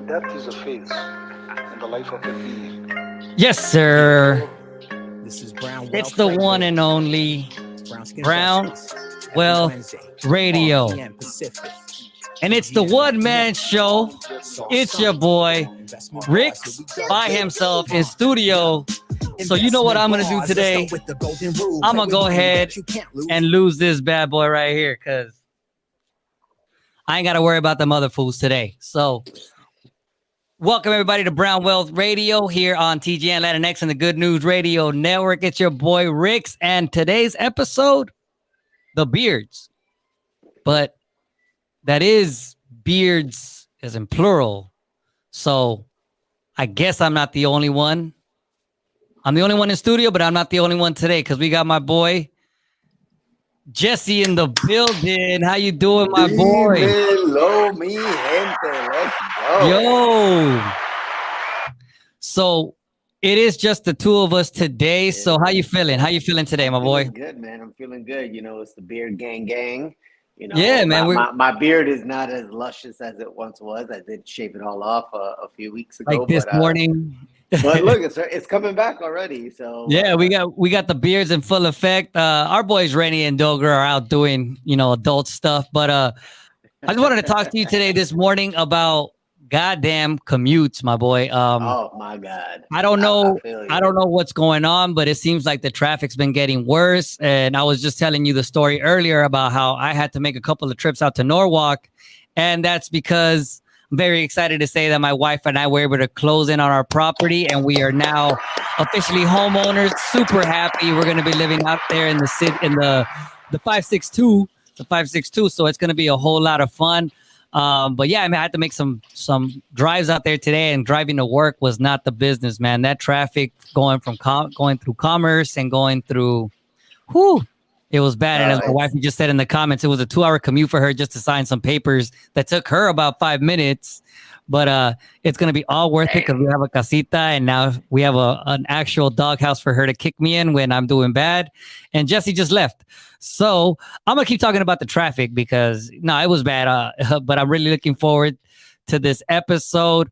Death is a phase in the life of a being. Yes, sir. This is Brown It's Wealth the Radio. one and only Brown Skin Brown Justice. Every Wealth Wednesday, 12 Radio. PM Pacific. And it's the one-man show. It's your boy, Investment Rick, bars, here we go. by himself in studio. So you know what I'm going to do today? I'm going to go ahead and lose this bad boy right here because I ain't got to worry about the mother fools today. So welcome everybody to Brown Wealth Radio here on TGN Latinx and the Good News Radio Network. It's your boy, Ricks, and today's episode, the beards. But that is beards as in plural. So I guess I'm not the only one. I'm the only one in studio, but I'm not the only one today because we got my boy Jesse in the building. How you doing, my boy? Hello, mi gente. Let's go. Yo. So it is just the two of us today. So how you feeling? How you feeling today, my boy? Good, man. I'm feeling good. You know, it's the beard gang. You know, Yeah, man. My beard is not as luscious as it once was. I did shave it all off a few weeks ago. Like this morning. But look, it's coming back already. So yeah, we got the beards in full effect. Our boys Rennie and Doger are out doing, adult stuff. But I just wanted to talk to you today this morning about goddamn commutes, my boy. Oh my God. I don't know what's going on, but it seems like the traffic's been getting worse. And I was just telling you the story earlier about how I had to make a couple of trips out to Norwalk. And that's because I'm very excited to say that my wife and I were able to close in on our property and we are now officially homeowners. Super happy. We're going to be living out there in the city, in the 562, So it's going to be a whole lot of fun. But yeah, I had to make some drives out there today, and driving to work was not the business, man. That traffic going through Commerce and going through, it was bad. And as my wife just said in the comments, it was a 2-hour commute for her just to sign some papers that took her about 5 minutes. But it's going to be all worth it because we have a casita and now we have an actual doghouse for her to kick me in when I'm doing bad. And Jesse just left. So I'm going to keep talking about the traffic because, it was bad. But I'm really looking forward to this episode.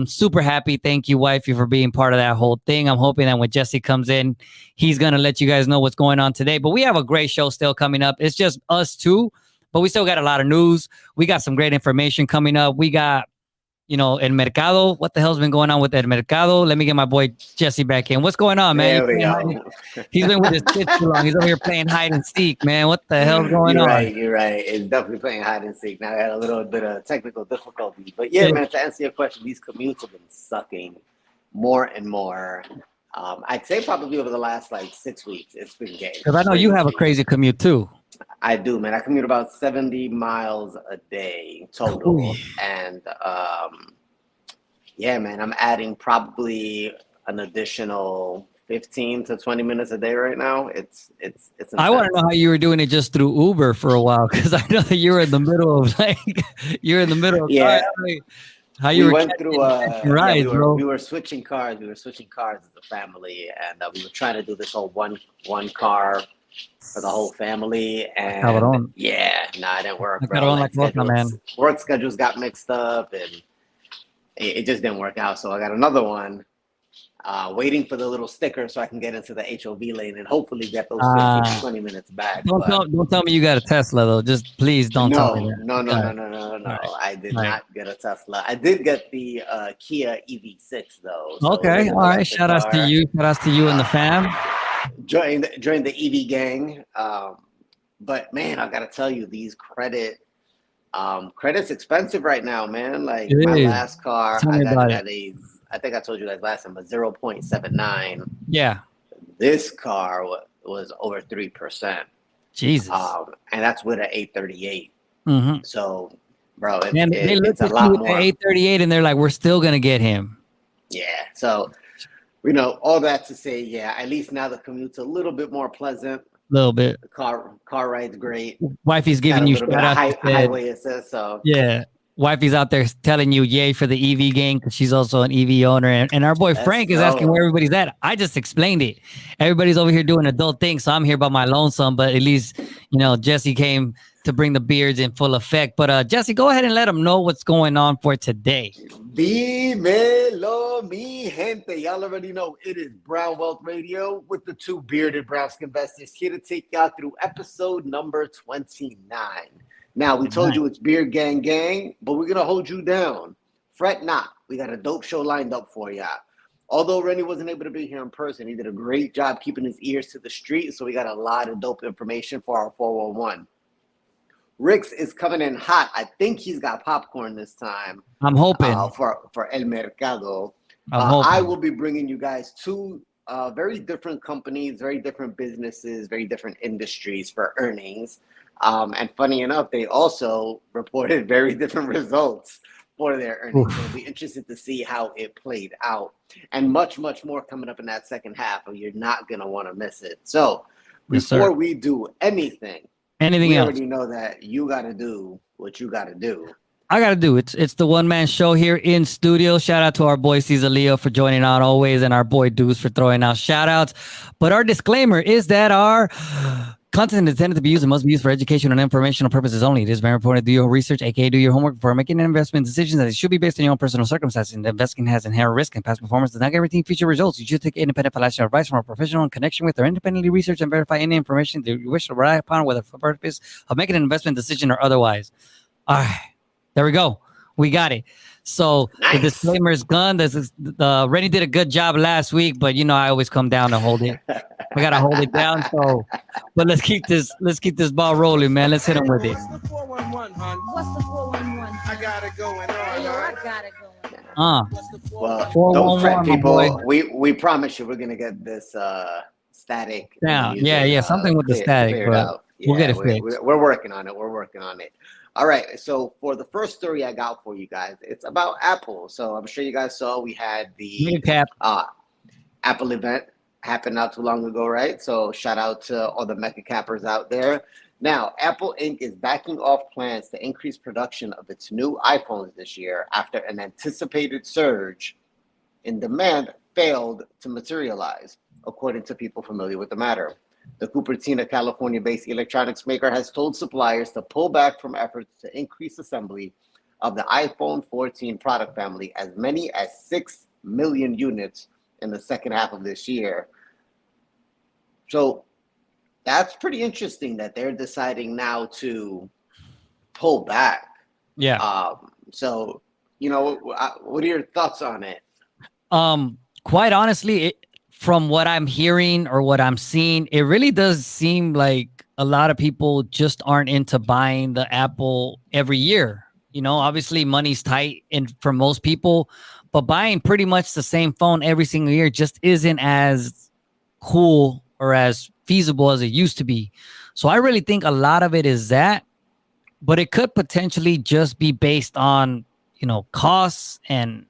Super happy. Thank you, wifey, for being part of that whole thing. I'm hoping that when Jesse comes in, he's going to let you guys know what's going on today. But we have a great show still coming up. It's just us two, but we still got a lot of news. We got some great information coming up. We got, El Mercado. What the hell's been going on with El Mercado? Let me get my boy Jesse back in. What's going on, man? He's been with his kids too long. He's over here playing hide and seek, man. What the hell's going on? You're right. It's definitely playing hide and seek. Now I had a little bit of technical difficulties. But yeah, man, to answer your question, these commutes have been sucking more and more. I'd say probably over the last 6 weeks, it's been getting because I know you have a crazy commute too. I do, man. I commute about 70 miles a day total. Ooh. And yeah, man, I'm adding probably an additional 15 to 20 minutes a day right now. It's I want to know how you were doing it just through Uber for a while, because I know that you were in the middle of yeah. How you went through rides, bro. We were switching cars. We were switching cars as a family, and we were trying to do this whole one car for the whole family. And it didn't work, bro. Work schedules got mixed up, and it just didn't work out. So I got another one, waiting for the little sticker so I can get into the HOV lane and hopefully get those 15 to 20 minutes back. Don't tell me you got a Tesla though. Just please don't tell me that. No. Right. I did not get a Tesla. I did get the Kia EV6 though. So okay, all right. Shout outs to you. Shout outs to you and the fam. Join the EV gang. But man, I gotta tell you, these credit's expensive right now, man. Like my last car, I think I told you guys last time, but 0.79. Yeah. This car was over 3%. Jesus. And that's with an 838. Mm-hmm. So, bro, they look at you with the 838 and they're like, we're still gonna get him. Yeah. So, all that to say, at least now the commute's a little bit more pleasant. A little bit. The car ride's great. Wifey's giving you shout out. Highway assist. So yeah. Wifey's out there telling you yay for the EV gang because she's also an EV owner. And our boy Frank is asking where everybody's at. I just explained it. Everybody's over here doing adult things, so I'm here by my lonesome. But at least, Jesse came to bring the beards in full effect. But Jesse, go ahead and let them know what's going on for today. Dímelo, mi gente. Y'all already know it is Brown Wealth Radio with the two bearded brown skin investors here to take y'all through episode number 29. Now, we told you it's Beard Gang Gang, but we're going to hold you down. Fret not. We got a dope show lined up for y'all. Although Rennie wasn't able to be here in person, he did a great job keeping his ears to the street, so we got a lot of dope information for our 411. Ricks is coming in hot. I think he's got popcorn this time. I'm hoping. For El Mercado. I will be bringing you guys two very different companies, very different businesses, very different industries for earnings. And funny enough, they also reported very different results for their earnings. So it'll be interested to see how it played out. And much, much more coming up in that second half. You're not going to want to miss it. So before we do anything we else, already know that you got to do what you got to do. I got to do it. It's the one-man show here in studio. Shout out to our boy Cesar Leo for joining out always, and our boy Deuce for throwing out shout outs. But our disclaimer is that our content is intended to be used and must be used for educational and informational purposes only. It is very important to do your research, aka do your homework, before making an investment decision that it should be based on your own personal circumstances. And investing has inherent risk, and past performance does not guarantee future results. You should take independent financial advice from a professional in connection with or independently research and verify any information that you wish to rely upon, whether for the purpose of making an investment decision or otherwise. All right, there we go. We got it. So the disclaimer is gone. Rennie did a good job last week, but I always come down to hold it. I gotta hold it down. So, but let's keep this ball rolling, man. Let's hit him with it. What's the 411, hon? What's the 411? I got it going on. I got it going on. What's the Well, 411? don't fret, people. Boy. We promise you we're gonna get this static. Yeah, something with the static, but we'll get it fixed. We're working on it. All right, so for the first story I got for you guys, it's about Apple. So I'm sure you guys saw we had the Apple event happen not too long ago, right? So shout out to all the Mecca cappers out there. Now, Apple Inc. is backing off plans to increase production of its new iPhones this year after an anticipated surge in demand failed to materialize, according to people familiar with the matter. The Cupertino, California-based electronics maker has told suppliers to pull back from efforts to increase assembly of the iPhone 14 product family as many as 6 million units in the second half of this year. So that's pretty interesting that they're deciding now to pull back. Yeah. So, what are your thoughts on it? Quite honestly, from what I'm hearing or what I'm seeing, it really does seem like a lot of people just aren't into buying the Apple every year. Obviously money's tight for most people, but buying pretty much the same phone every single year just isn't as cool or as feasible as it used to be. So I really think a lot of it is that, but it could potentially just be based on, costs and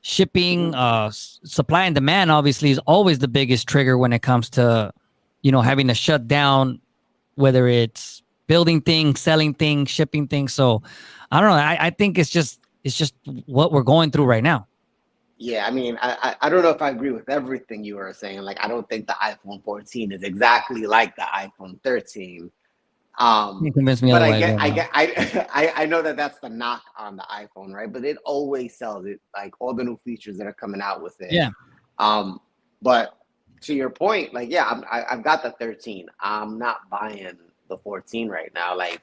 shipping, supply and demand obviously is always the biggest trigger when it comes to, having to shut down, whether it's building things, selling things, shipping things. So I don't know. I think it's just what we're going through right now. Yeah, I mean, I don't know if I agree with everything you were saying. Like, I don't think the iPhone 14 is exactly like the iPhone 13. You convinced me but otherwise. I know that that's the knock on the iPhone, right? But it always sells it, like all the new features that are coming out with it. Yeah. But to your point, like, yeah, I've got the 13. I'm not buying the 14 right now. Like,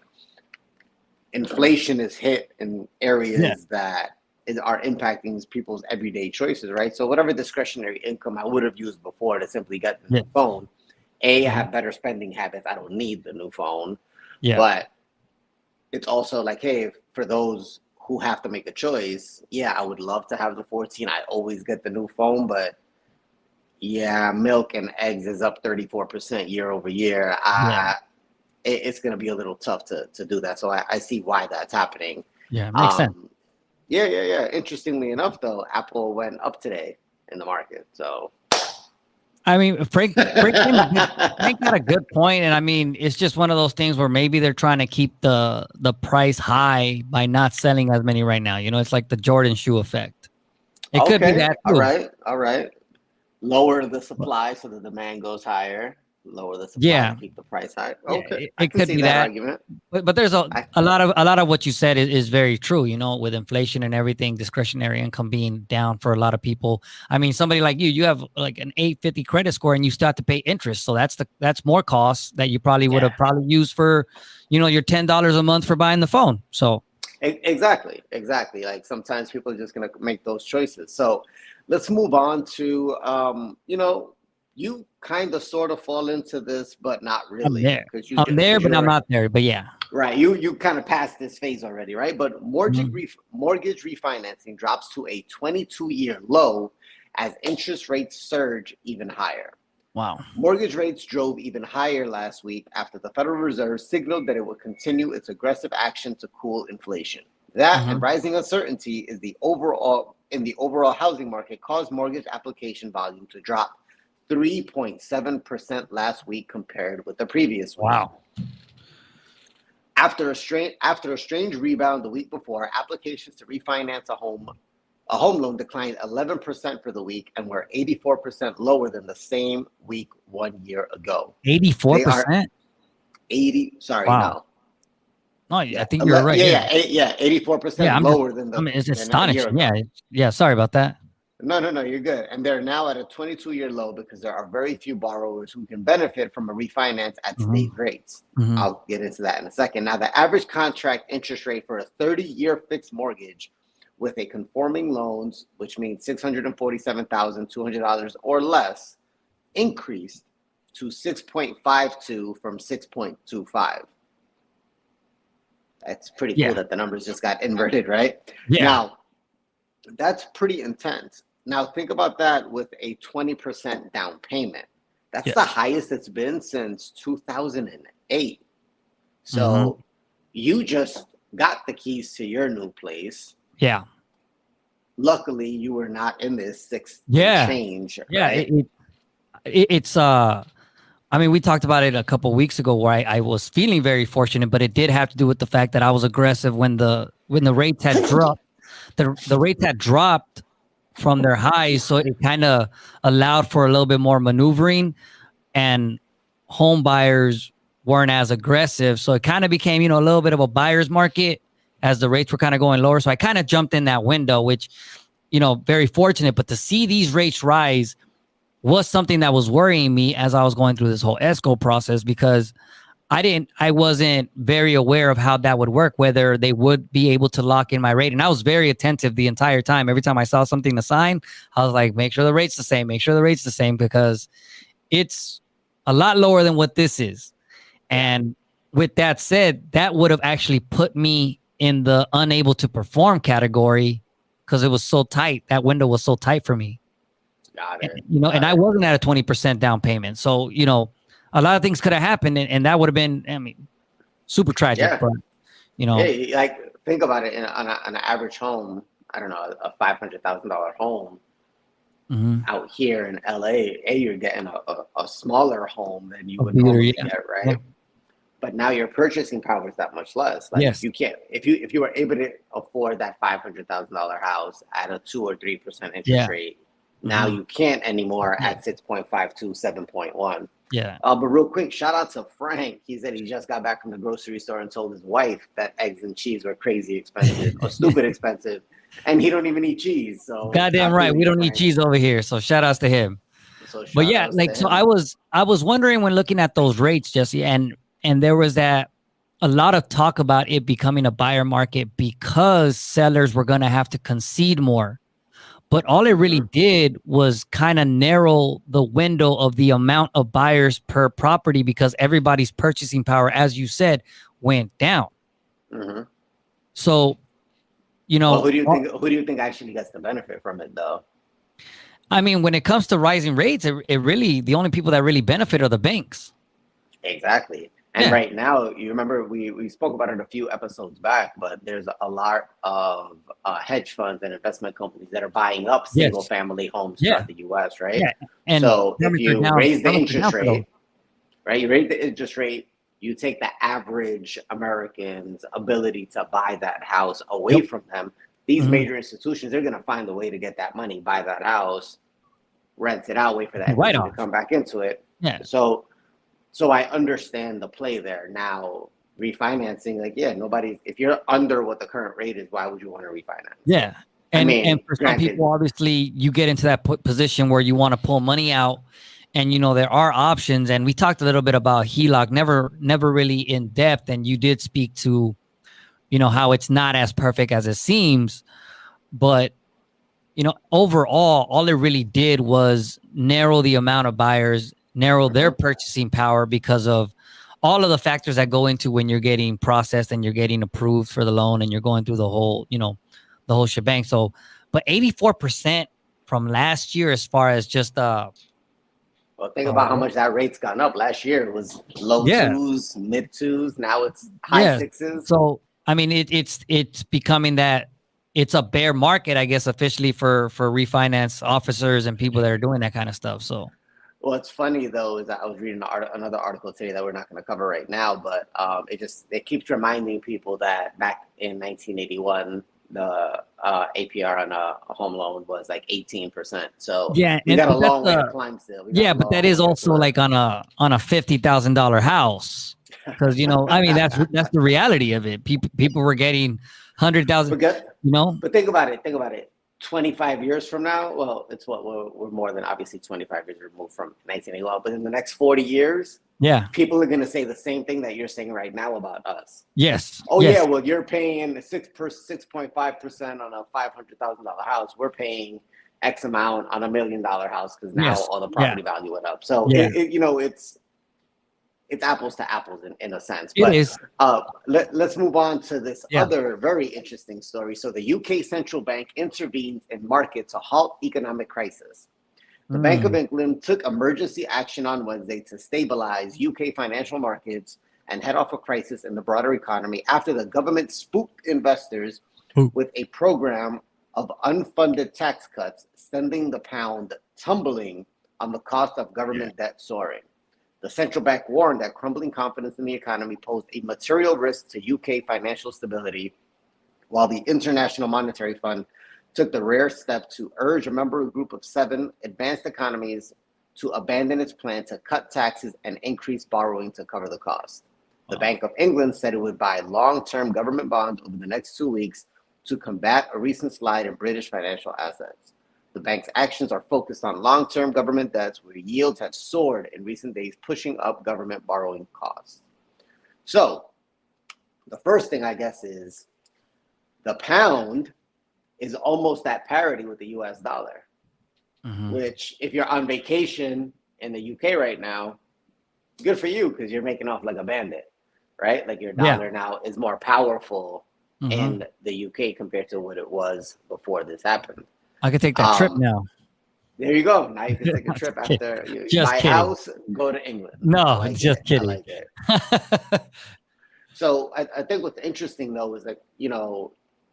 inflation is hit in areas that are impacting people's everyday choices, right? So whatever discretionary income I would have used before to simply get the new phone, I have better spending habits. I don't need the new phone. Yeah. But it's also like, hey, for those who have to make a choice, yeah, I would love to have the 14. I always get the new phone, but yeah, milk and eggs is up 34% year over year. It's going to be a little tough to do that. So I see why that's happening. Yeah, makes sense. Yeah. Interestingly enough, though, Apple went up today in the market. So, I mean, Frank got a good point, and I mean, it's just one of those things where maybe they're trying to keep the price high by not selling as many right now. It's like the Jordan shoe effect. It could be that too. All right. Lower the supply so the demand goes higher. lower the supply Yeah. to keep the price high. Yeah, Okay, it I can could see be that that. argument. But there's a I- lot of what you said is very true. You know, with inflation and everything, discretionary income being down for a lot of people. I mean, somebody like you have like an 850 credit score, and you still have to pay interest. So that's more costs that you probably would have probably used for, you know, your $10 a month for buying the phone. So Exactly. Like sometimes people are just gonna make those choices. So let's move on to you know, you kind of sort of fall into this, but not really. I'm there, but I'm not there. But yeah. Right. You kind of passed this phase already, right? But mortgage refinancing drops to a 22-year low as interest rates surge even higher. Wow. Mortgage rates drove even higher last week after the Federal Reserve signaled that it would continue its aggressive action to cool inflation. That and rising uncertainty is the overall housing market caused mortgage application volume to drop 3.7% last week compared with the previous week. Wow. After a strange rebound the week before, applications to refinance a home loan declined 11% for the week and were 84% lower than the same week 1 year ago. 84%? 80. Sorry, wow. No, I think you're right. Yeah, 84% lower than the. I mean, it's astonishing. Yeah. Sorry about that. No, you're good. And they're now at a 22-year low because there are very few borrowers who can benefit from a refinance at today's rates. I'll get into that in a second. Now, the average contract interest rate for a 30-year fixed mortgage with a conforming loans, which means $647,200 or less, increased to 6.52 from 6.25. That's pretty cool that the numbers just got inverted, right? Yeah. Now, that's pretty intense. Now, think about that with a 20% down payment. That's the highest it's been since 2008. So you just got the keys to your new place. Yeah. Luckily, you were not in this six change. Yeah. Right? It's I mean, we talked about it a couple of weeks ago where I was feeling very fortunate, but it did have to do with the fact that I was aggressive when the rates had dropped. The rates had dropped from their highs, so it kind of allowed for a little bit more maneuvering, and home buyers weren't as aggressive. So it kind of became, you know, a little bit of a buyer's market as the rates were kind of going lower. So I kind of jumped in that window, which, you know, very fortunate. But to see these rates rise was something that was worrying me as I was going through this whole ESCO process, because I wasn't very aware of how that would work, whether they would be able to lock in my rate. And I was very attentive the entire time. Every time I saw something to sign, I was like, make sure the rate's the same, because it's a lot lower than what this is. And with that said, that would have actually put me in the unable to perform category because it was so tight. That window was so tight for me. Got it. And I wasn't at a 20% down payment. So, you know, a lot of things could have happened, and that would have been, I mean, super tragic. Yeah. But, you know, like think about it on an average home. I don't know, a $500,000 home out here in LA. You're getting a smaller home than you would normally get, right? Yeah. But now your purchasing power is that much less. Like you can't, if you were able to afford that $500,000 house at a 2 or 3% interest rate, now you can't anymore at 6.52, 7.1. Yeah. But real quick, shout out to Frank. He said he just got back from the grocery store and told his wife that eggs and cheese were crazy expensive or stupid expensive, and he don't even eat cheese. So goddamn right, we don't eat cheese over here. So shout outs to him. But yeah, like so, I was wondering when looking at those rates, Jesse, and there was a lot of talk about it becoming a buyer market because sellers were going to have to concede more. But all it really did was kind of narrow the window of the amount of buyers per property because everybody's purchasing power, as you said, went down. So, you know, well, who do you think actually gets the benefit from it, though? I mean, when it comes to rising rates, it really, the only people that really benefit are the banks. Exactly. And right now, you remember we spoke about it a few episodes back, but there's a lot of hedge funds and investment companies that are buying up single family homes throughout the U.S., right? Yeah. And so if you raise the interest rate, right, you raise the interest rate, you take the average American's ability to buy that house away from them. These major institutions, they're going to find a way to get that money, buy that house, rent it out, wait for that to come back into it. Yeah. So So I understand the play there. Now, refinancing, like, yeah, if you're under what the current rate is, why would you want to refinance? Yeah. And for some granted, people, obviously, you get into that position where you want to pull money out, and there are options. And we talked a little bit about HELOC, never really in depth. And you did speak to, how it's not as perfect as it seems, but overall, all it really did was narrow the amount of buyers, narrow their purchasing power because of all of the factors that go into when you're getting processed and you're getting approved for the loan and you're going through the whole shebang. So, but 84% from last year, as far as just well, think about how much that rate's gone up. Last year it was low twos, mid twos. Now it's high sixes. So I mean, it's becoming that it's a bear market, I guess, officially for refinance officers and people that are doing that kind of stuff. So, what's funny though is that I was reading another article today that we're not going to cover right now, but it keeps reminding people that back in 1981, the APR on a home loan was like 18%. So yeah, we got a long way to climb still. Yeah, but that is also like on a $50,000 house, because I mean that's the reality of it. People were getting 100,000. But think about it. 25 years from now, well, it's what we're more than obviously 25 years removed from 1981. But in the next 40 years, people are going to say the same thing that you're saying right now about us. Yes. Oh yeah, well, you're paying 6.5% on a $500,000 house. We're paying X amount on $1 million house because now all the property value went up. So it's apples to apples in a sense. But, it is. Let's move on to this other very interesting story. So the UK central bank intervenes in market to halt economic crisis. The Bank of England took emergency action on Wednesday to stabilize UK financial markets and head off a crisis in the broader economy after the government spooked investors with a program of unfunded tax cuts, sending the pound tumbling on the cost of government debt soaring. The central bank warned that crumbling confidence in the economy posed a material risk to UK financial stability, while the International Monetary Fund took the rare step to urge a member group of 7 advanced economies to abandon its plan to cut taxes and increase borrowing to cover the cost. The Bank of England said it would buy long-term government bonds over the next 2 weeks to combat a recent slide in British financial assets. The bank's actions are focused on long-term government debts where yields have soared in recent days, pushing up government borrowing costs. So the first thing, I guess, is the pound is almost at parity with the US dollar, which if you're on vacation in the UK right now, good for you because you're making off like a bandit, right? Like your dollar now is more powerful in the UK compared to what it was before this happened. I could take that trip now. There you go. Now you can take a trip after you buy a house, go to England. No, just kidding. I like it. So I think what's interesting though is that,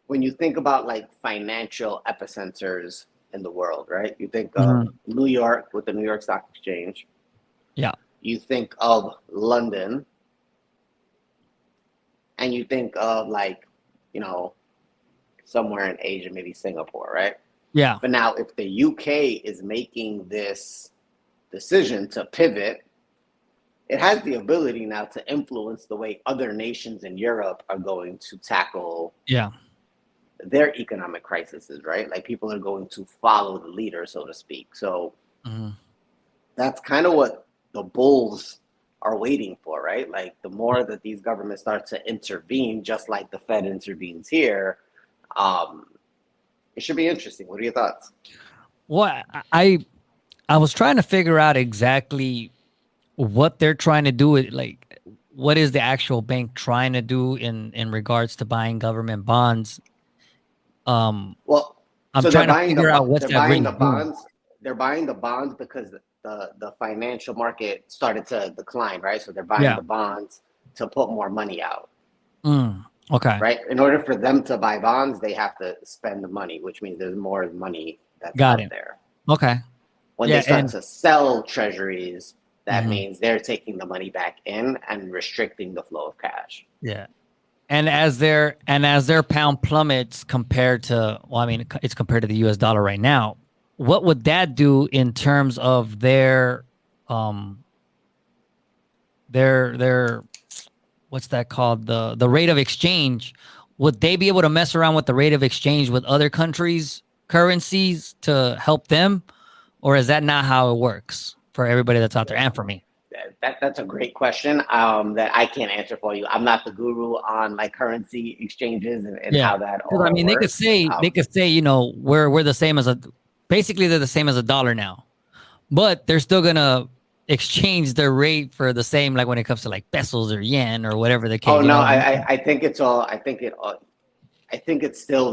when you think about like financial epicenters in the world, right? You think of New York with the New York Stock Exchange. Yeah. You think of London. And you think of like, somewhere in Asia, maybe Singapore, right? Yeah. But now if the UK is making this decision to pivot, it has the ability now to influence the way other nations in Europe are going to tackle their economic crises, right? Like people are going to follow the leader, so to speak. So that's kind of what the bulls are waiting for, right? Like the more that these governments start to intervene, just like the Fed intervenes here, it should be interesting. What are your thoughts? Well, I was trying to figure out exactly what they're trying to do. Like, what is the actual bank trying to do in regards to buying government bonds? I'm trying to figure out what's that really doing. They're buying the bonds because the financial market started to decline, right? So they're buying the bonds to put more money out. Okay. Right. In order for them to buy bonds, they have to spend the money, which means there's more money that's out there. Okay. When they start to sell treasuries, that means they're taking the money back in and restricting the flow of cash. Yeah. And as their pound plummets compared to, it's compared to the US dollar right now. What would that do in terms of their their what's that called, the rate of exchange, would they be able to mess around with the rate of exchange with other countries' currencies to help them, or is that not how it works for everybody that's out there and for me? That's a great question that I can't answer for you. I'm not the guru on like currency exchanges and how that all I mean, works. They could say, you know, we're the same as basically they're the same as a dollar now, but they're still gonna exchange their rate for the same, like when it comes to like pesos or yen or whatever the case. Oh no, I think it still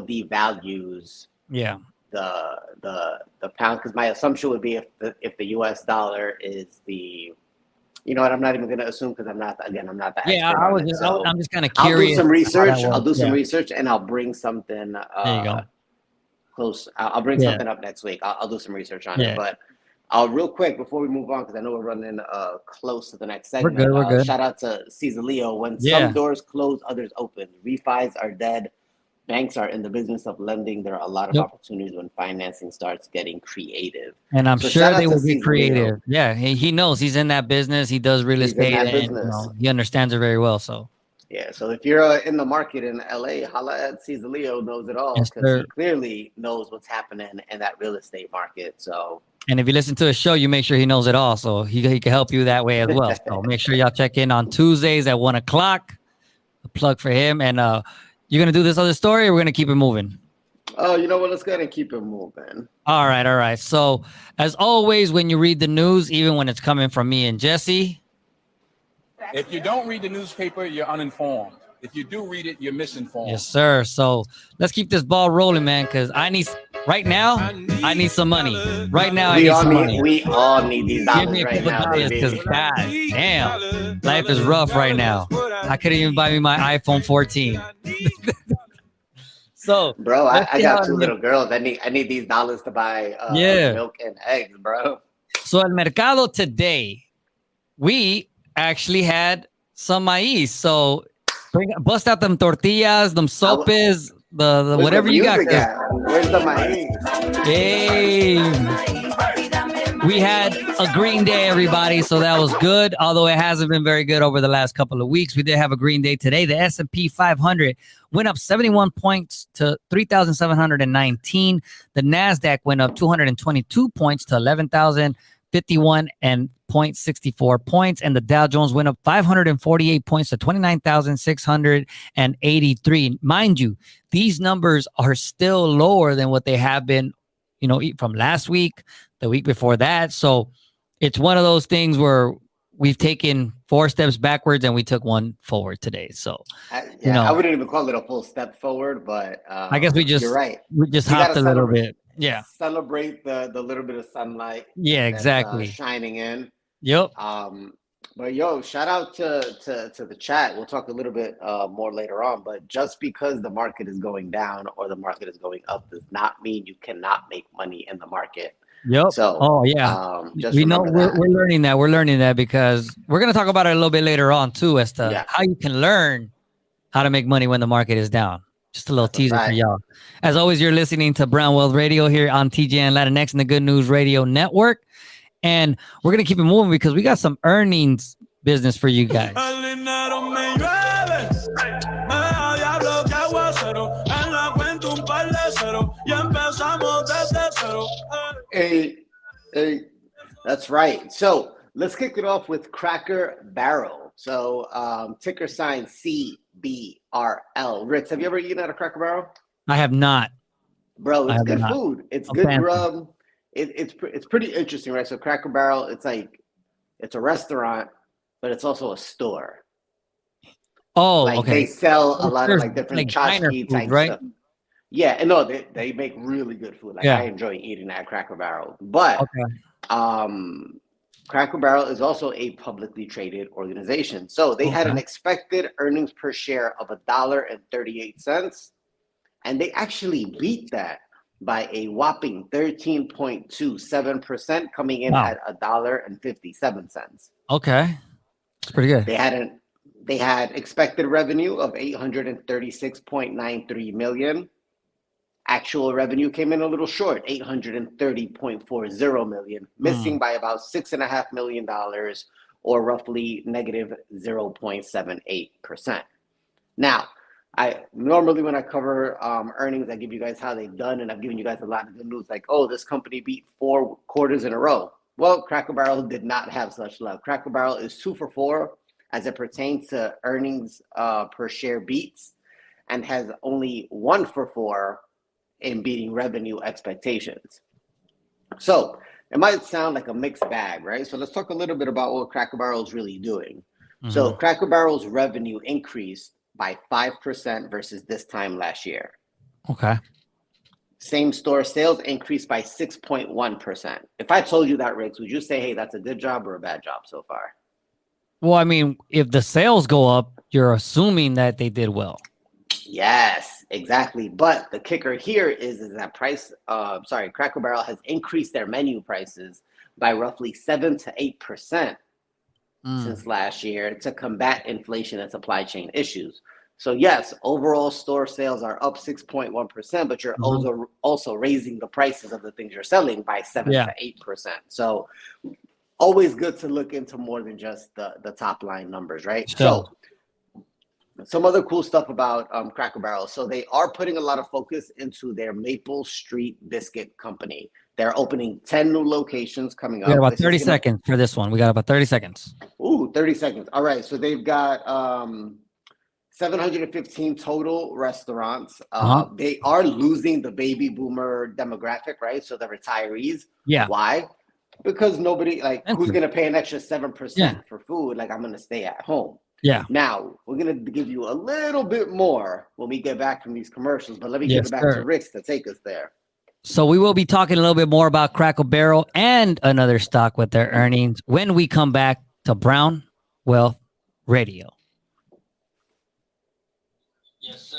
devalues the pound, because my assumption would be if the US dollar is the, you know what, I'm not even going to assume because I'm not the expert. I'm just kind of curious. I'll do some research and I'll bring something there you go. Close. I'll bring something up next week. I'll do some research on it, but real quick before we move on, because I know we're running close to the next segment. We're good. Shout out to Cesar Leo. When some doors close, others open. Refis are dead. Banks are in the business of lending. There are a lot of opportunities when financing starts getting creative. And I'm sure they will be creative. Yeah, he knows. He's in that business. He does real estate. And, he understands it very well. So yeah. So if you're in the market in LA, holla at Cesar Leo, knows it all, because he clearly knows what's happening in that real estate market. So. And if you listen to his show, you make sure he knows it all. So he can help you that way as well. So make sure y'all check in on Tuesdays at 1:00. A plug for him. And you're going to do this other story, or we're going to keep it moving? Oh, you know what? Let's go ahead and keep it moving. All right. So as always, when you read the news, even when it's coming from me and Jesse. If you don't read the newspaper, you're uninformed. If you do read it, you're misinformed. Yes, sir. So let's keep this ball rolling, man, because I need some money. Right now, I need some money. We all need these dollars. Give me a couple dollars, because God damn, life is rough right now. I couldn't even buy me my iPhone 14. So, bro, I got two little girls. I need these dollars to buy milk and eggs, bro. So at Mercado today, we actually had some maíz. So bust out them tortillas, them sopes, the whatever you got. Where's the maíz? Hey, we had a green day, everybody, so that was good. Although it hasn't been very good over the last couple of weeks, we did have a green day today. The S&P 500 went up 71 points to 3,719. The Nasdaq went up 222 points to 11,051 and 0.64 points, and the Dow Jones went up 548 points to 29,683. Mind you, these numbers are still lower than what they have been, you know, from last week, the week before that. So it's one of those things where we've taken 4 steps backwards and we took 1 forward today. So I wouldn't even call it a full step forward, but I guess you're right. We just hopped a little bit. Yeah. Celebrate the little bit of sunlight. Yeah, exactly. Shining in. Yep. But shout out to the chat. We'll talk a little bit more later on. But just because the market is going down or the market is going up does not mean you cannot make money in the market. Yep. So, we know we're learning that. We're learning that because we're going to talk about it a little bit later on too, as to how you can learn how to make money when the market is down. Just a little teaser for y'all. As always, you're listening to Brown Wealth Radio here on TGN Latinx and the Good News Radio Network. And we're going to keep it moving because we got some earnings business for you guys. Hey, that's right. So let's kick it off with Cracker Barrel. So ticker sign CBRL. Ritz, have you ever eaten at a Cracker Barrel? I have not. Bro, it's good food. It's good grub. It's pretty interesting, right? So Cracker Barrel, it's a restaurant, but it's also a store. Oh, okay. They sell a lot of like different tchotchke type stuff. Yeah, and no, they make really good food. I enjoy eating at Cracker Barrel. But Cracker Barrel is also a publicly traded organization. So they had an expected earnings per share of $1.38, and they actually beat that by a whopping 13.27%, coming in at $1.57. Okay, that's pretty good. They had expected revenue of $836.93 million. Actual revenue came in a little short, $830.40 million, missing by about $6.5 million, or roughly negative 0.78%. Now, I normally when I cover earnings, I give you guys how they've done, and I've given you guys a lot of good news, like, oh, this company beat 4 quarters in a row. Well, Cracker Barrel did not have such luck. Cracker Barrel is 2 for 4 as it pertains to earnings per share beats, and has only 1 for 4 in beating revenue expectations. So it might sound like a mixed bag, right? So let's talk a little bit about what Cracker Barrel is really doing. So Cracker Barrel's revenue increased by 5% versus this time last year. Okay. Same store sales increased by 6.1%. If I told you that, Riggs, would you say, hey, that's a good job or a bad job so far? Well, I mean, if the sales go up, you're assuming that they did well. Yes, exactly. But the kicker here is that Cracker Barrel has increased their menu prices by roughly 7 to 8% since last year to combat inflation and supply chain issues. So yes, overall store sales are up 6.1%, but you're also raising the prices of the things you're selling by 7 to 8%. So always good to look into more than just the top line numbers, right? So some other cool stuff about Cracker Barrel. So they are putting a lot of focus into their Maple Street Biscuit Company. They're opening 10 new locations coming up. We got about 30 seconds for this one. We got about 30 seconds. Ooh, 30 seconds. All right. So they've got 715 total restaurants. They are losing the baby boomer demographic, right? So the retirees. Yeah. Why? Because nobody, who's going to pay an extra 7% for food? Like, I'm going to stay at home. Yeah. Now, we're going to give you a little bit more when we get back from these commercials, but let me give it back to Rick to take us there. So we will be talking a little bit more about Cracker Barrel and another stock with their earnings when we come back to Brown Wealth Radio. Yes, sir.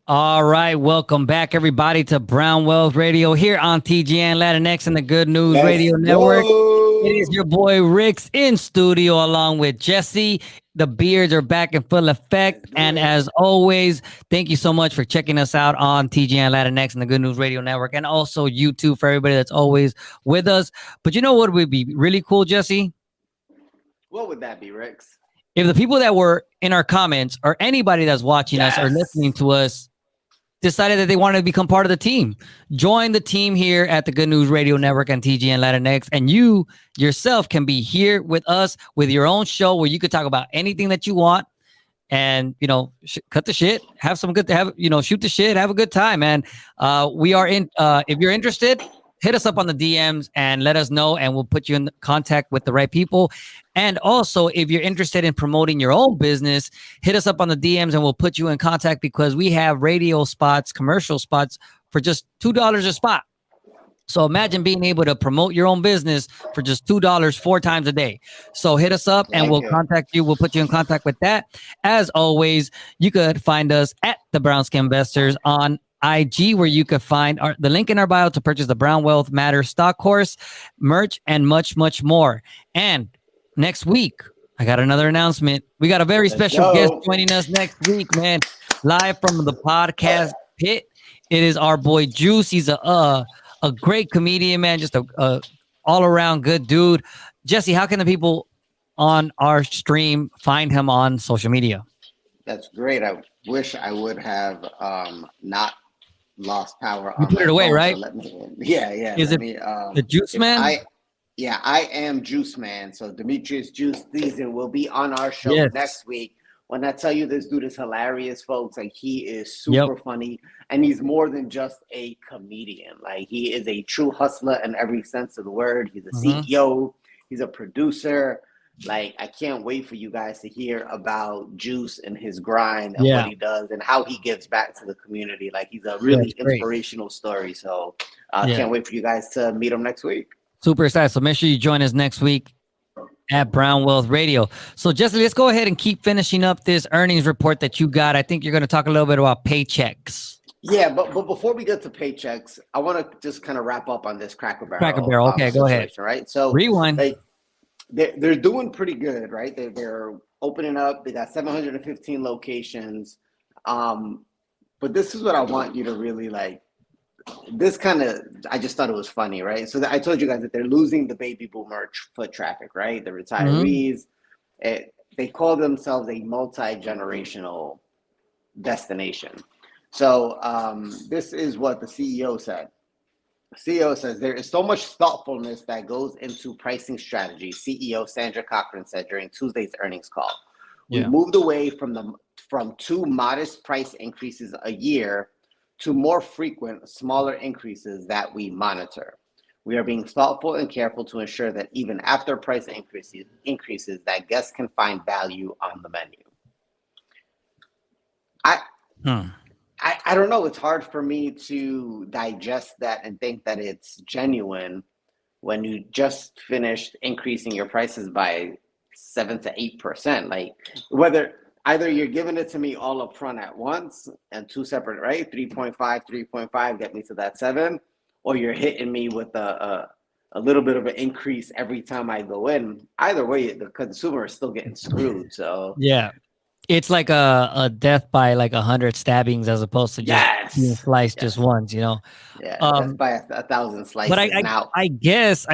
All right, welcome back, everybody, to Brown Wealth Radio here on TGN Latinx and the Good News Radio Network. It is your boy Ricks in studio along with Jesse. The beards are back in full effect. And as always, thank you so much for checking us out on TGN Latinx and the Good News Radio Network, and also YouTube for everybody that's always with us. But you know what would be really cool, Jesse? What would that be, Ricks? If the people that were in our comments or anybody that's watching us or listening to us decided that they wanted to become part of the team. Join the team here at the Good News Radio Network and TGN Latinx, and you yourself can be here with us with your own show where you could talk about anything that you want and, you know, cut the shit, have some good, shoot the shit, have a good time, man. We are in, if you're interested, hit us up on the DMs and let us know, and we'll put you in contact with the right people. And also, if you're interested in promoting your own business, hit us up on the DMs and we'll put you in contact, because we have radio spots, commercial spots for just $2 a spot. So imagine being able to promote your own business for just $2 4 times a day. So hit us up and we'll contact you. We'll put you in contact with that. As always, you could find us at the Brown Skin Investors on IG, where you could find the link in our bio to purchase the Brown Wealth Matters stock course, merch, and much, much more. And next week, I got another announcement. We got a very special guest joining us next week, man, live from the podcast pit. It is our boy Juice. He's a great comedian, man, just a all-around good dude. Jesse, how can the people on our stream find him on social media? That's great. I wish I would have not lost power. You put it away, right? So yeah. Is it the Juice Man? I am Juice Man. So Demetrius Juice Thiessen will be on our show next week. When I tell you this dude is hilarious, folks, like he is super funny, and he's more than just a comedian. Like he is a true hustler in every sense of the word. He's a CEO. He's a producer. Like, I can't wait for you guys to hear about Juice and his grind and what he does and how he gives back to the community. Like, he's a really inspirational story. So I can't wait for you guys to meet him next week. Super excited. So make sure you join us next week at Brown Wealth Radio. So Jesse, let's go ahead and keep finishing up this earnings report that you got. I think you're going to talk a little bit about paychecks. Yeah, but before we get to paychecks, I want to just kind of wrap up on this Cracker Barrel. Cracker Barrel. Okay, go ahead. Right. So rewind. They're doing pretty good, right? They're opening up. They got 715 locations. But this is what I want you to really like. This kind of, I just thought it was funny, right? So I told you guys that they're losing the baby boomer foot traffic, right? The retirees. They call themselves a multi-generational destination. So this is what the CEO said. CEO says there is so much thoughtfulness that goes into pricing strategy, CEO Sandra Cochran said during Tuesday's earnings call. We moved away from 2 modest price increases a year to more frequent, smaller increases that we monitor. We are being thoughtful and careful to ensure that even after price increases that guests can find value on the menu. I don't know. It's hard for me to digest that and think that it's genuine when you just finished increasing your prices by 7 to 8%. Like either you're giving it to me all up front at once and 2 separate, right? 3.5, get me to that 7, or you're hitting me with a little bit of an increase every time I go in. Either way, the consumer is still getting screwed. So it's like a death by like 100 stabbings as opposed to just being sliced just once, you know? Death by 1,000 slices. But I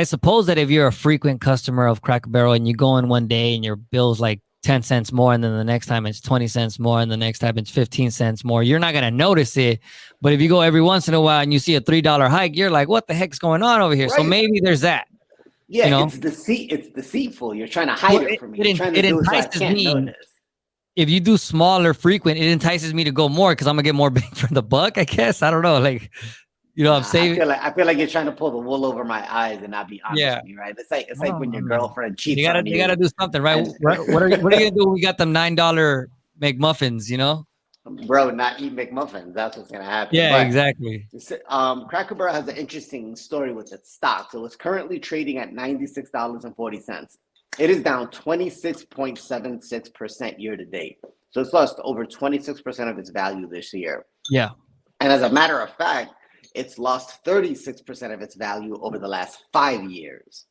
suppose that if you're a frequent customer of Cracker Barrel and you go in one day and your bill's like 10 cents more, and then the next time it's 20 cents more, and the next time it's 15 cents more, you're not going to notice it. But if you go every once in a while and you see a $3 hike, you're like, what the heck's going on over here? Right. So maybe there's that. Yeah, you know? It's deceitful. You're trying to hide it from me. It entices me. If you do smaller frequent, it entices me to go more because I'm gonna get more bang for the buck, I guess. I don't know. Like, you know, I'm saving. I feel like you're trying to pull the wool over my eyes and not be honest with me, right? It's like when your girlfriend cheats on you. You gotta do something, right? What are you gonna do when we got them $9 McMuffins, you know? Bro, not eat McMuffins. That's what's gonna happen. Yeah, but exactly. Cracker Barrel has an interesting story with its stock. So it's currently trading at $96.40. It is down 26.76% year to date. So it's lost over 26% of its value this year. Yeah. And as a matter of fact, it's lost 36% of its value over the last 5 years.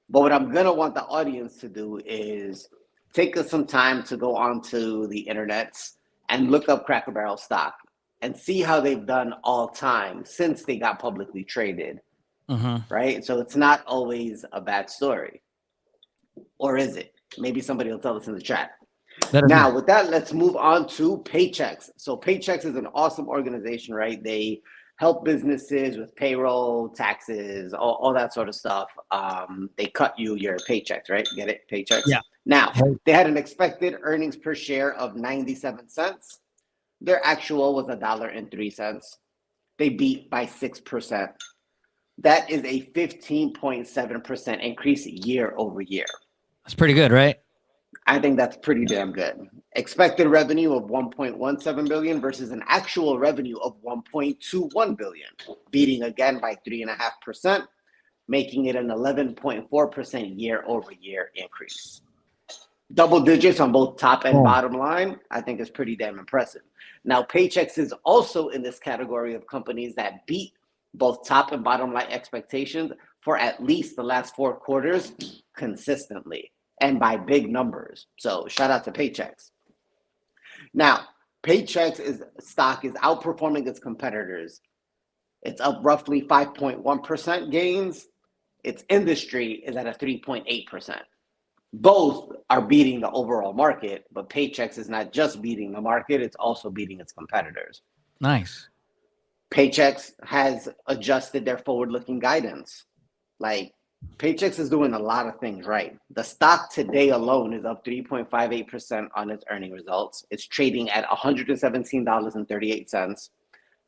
But what I'm going to want the audience to do is take us some time to go onto the internets and look up Cracker Barrel stock and see how they've done all time since they got publicly traded. Right? So it's not always a bad story. Or is it? Maybe somebody will tell us in the chat. Now, with that, let's move on to Paychex. So Paychex is an awesome organization, right? They help businesses with payroll, taxes, all that sort of stuff. They cut you your paychecks, right? Get it? Paychecks? Yeah. Now, they had an expected earnings per share of 97 cents. Their actual was $1.03. They beat by 6%. That is a 15.7% increase year over year. That's pretty good, right? I think that's pretty damn good. Expected revenue of 1.17 billion versus an actual revenue of 1.21 billion, beating again by 3.5%, making it an 11.4% year over year increase. Double digits on both top and bottom line, I think is pretty damn impressive. Now, Paychex is also in this category of companies that beat both top and bottom line expectations for at least the last 4 quarters consistently and by big numbers. So shout out to Paychex. Now, Paychex stock is outperforming its competitors. It's up roughly 5.1% gains. Its industry is at a 3.8%. Both are beating the overall market, but Paychex is not just beating the market, it's also beating its competitors. Nice. Paychex has adjusted their forward-looking guidance. Like, Paychex is doing a lot of things right. The stock today alone is up 3.58% on its earning results. It's trading at $117.38.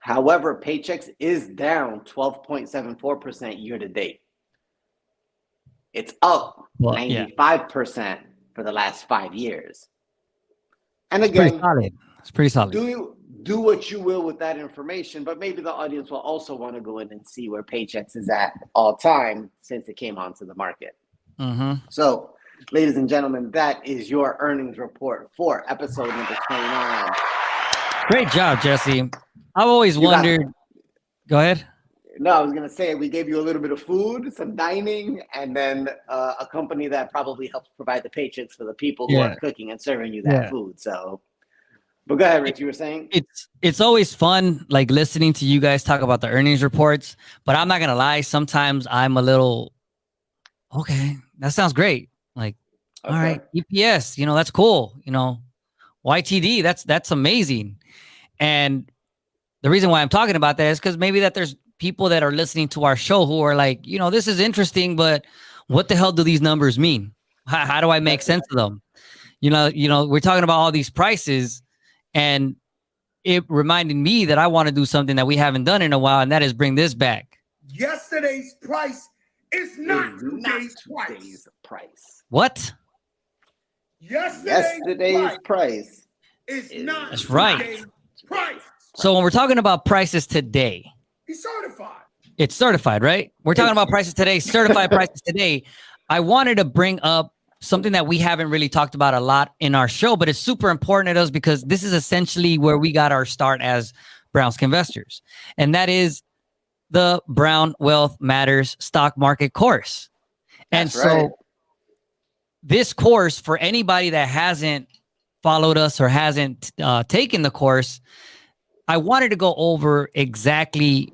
However, Paychex is down 12.74% year to date. It's up 95% for the last 5 years. And again, it's pretty solid. Do what you will with that information, but maybe the audience will also want to go in and see where Paychex is at all time since it came onto the market. So, ladies and gentlemen, that is your earnings report for episode number 29. Great job, Jesse. I've always wondered. Go ahead. No, I was going to say we gave you a little bit of food, some dining, and then a company that probably helps provide the paychecks for the people who are cooking and serving you that food. So, but go ahead, Rich, you were saying? It's always fun, like listening to you guys talk about the earnings reports, but I'm not going to lie. Sometimes I'm a little, okay, that sounds great. Like, all right, EPS, that's cool. YTD, that's amazing. And the reason why I'm talking about that is because maybe that there's people that are listening to our show who are like, this is interesting, but what the hell do these numbers mean? How do I make sense of them? We're talking about all these prices, and it reminded me that I want to do something that we haven't done in a while, and that is bring this back. Yesterday's price is not today's price. What? Yesterday's price is not That's right. today's price. So when we're talking about prices today, He's certified. It's certified, right? We're talking about prices today, certified prices today. I wanted to bring up something that we haven't really talked about a lot in our show, but it's super important to us because this is essentially where we got our start as Brownsk investors. And that is the Brown Wealth Matters stock market course. And so this course, for anybody that hasn't followed us or hasn't taken the course, I wanted to go over exactly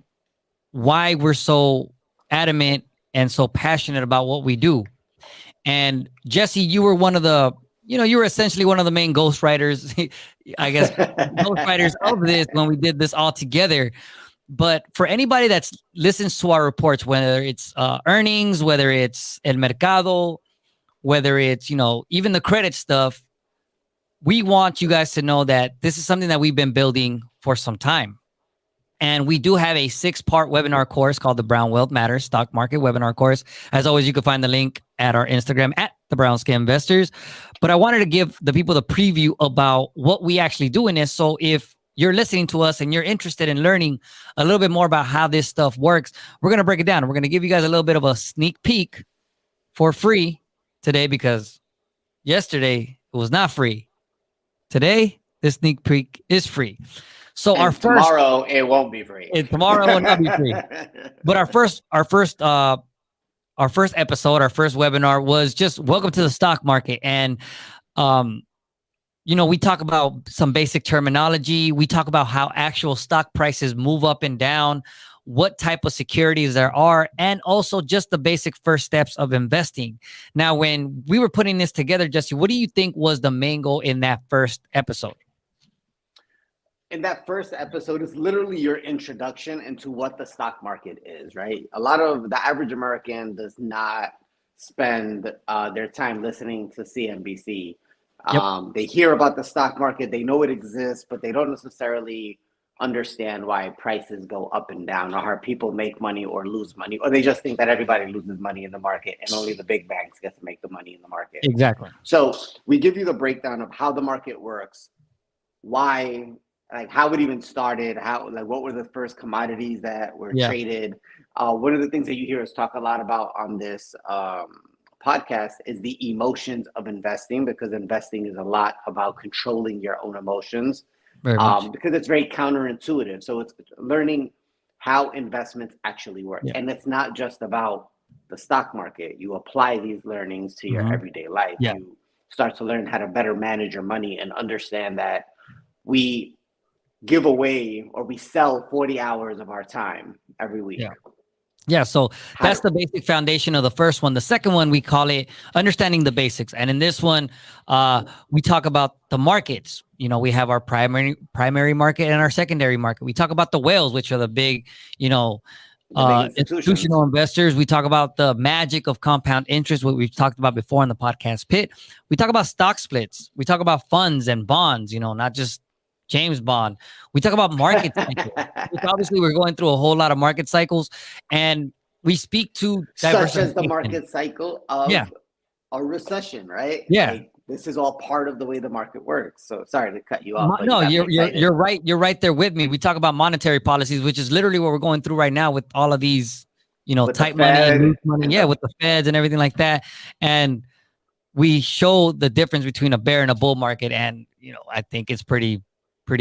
why we're so adamant and so passionate about what we do. And Jesse, you were one of the, you were essentially one of the main ghostwriters, I guess, ghostwriters of this when we did this all together. But for anybody that listens to our reports, whether it's earnings, whether it's El Mercado, whether it's, even the credit stuff, we want you guys to know that this is something that we've been building for some time. And we do have a 6-part webinar course called the Brown Wealth Matters Stock Market Webinar Course. As always, you can find the link at our Instagram at the Brownsk Investors. But I wanted to give the people the preview about what we actually do in this. So if you're listening to us and you're interested in learning a little bit more about how this stuff works, we're going to break it down. We're going to give you guys a little bit of a sneak peek for free today because yesterday it was not free. Today, this sneak peek is free. So And our first tomorrow it won't be free. tomorrow will not be free. But our first episode, our first webinar was just welcome to the stock market. And we talk about some basic terminology. We talk about how actual stock prices move up and down, what type of securities there are, and also just the basic first steps of investing. Now, when we were putting this together, Jesse, what do you think was the main goal in that first episode? In that first episode is literally your introduction into what the stock market is, right? A lot of the average American does not spend their time listening to CNBC. Yep. They hear about the stock market, they know it exists, but they don't necessarily understand why prices go up and down, or how people make money or lose money, or they just think that everybody loses money in the market and only the big banks get to make the money in the market. Exactly. So we give you the breakdown of how the market works, why, like how it even started, what were the first commodities that were traded. One of the things that you hear us talk a lot about on this podcast is the emotions of investing, because investing is a lot about controlling your own emotions. Because it's very counterintuitive. So it's learning how investments actually work. Yeah. And it's not just about the stock market. You apply these learnings to your everyday life. Yeah. You start to learn how to better manage your money and understand that we give away or we sell 40 hours of our time every week. Yeah, so that's the basic foundation of the first one. The second one, we call it understanding the basics. And in this one, we talk about the markets. We have our primary market and our secondary market. We talk about the whales, which are the big, institutional investors. We talk about the magic of compound interest, what we've talked about before in the podcast pit. We talk about stock splits. We talk about funds and bonds, not just James Bond. We talk about market cycles. Obviously, we're going through a whole lot of market cycles, and we speak to such as the market cycle of a recession, right? Yeah. Like, this is all part of the way the market works. So sorry to cut you off. No, you're right. You're right there with me. We talk about monetary policies, which is literally what we're going through right now with all of these, tight money and loose money. With the feds and everything like that. And we show the difference between a bear and a bull market. And, I think it's pretty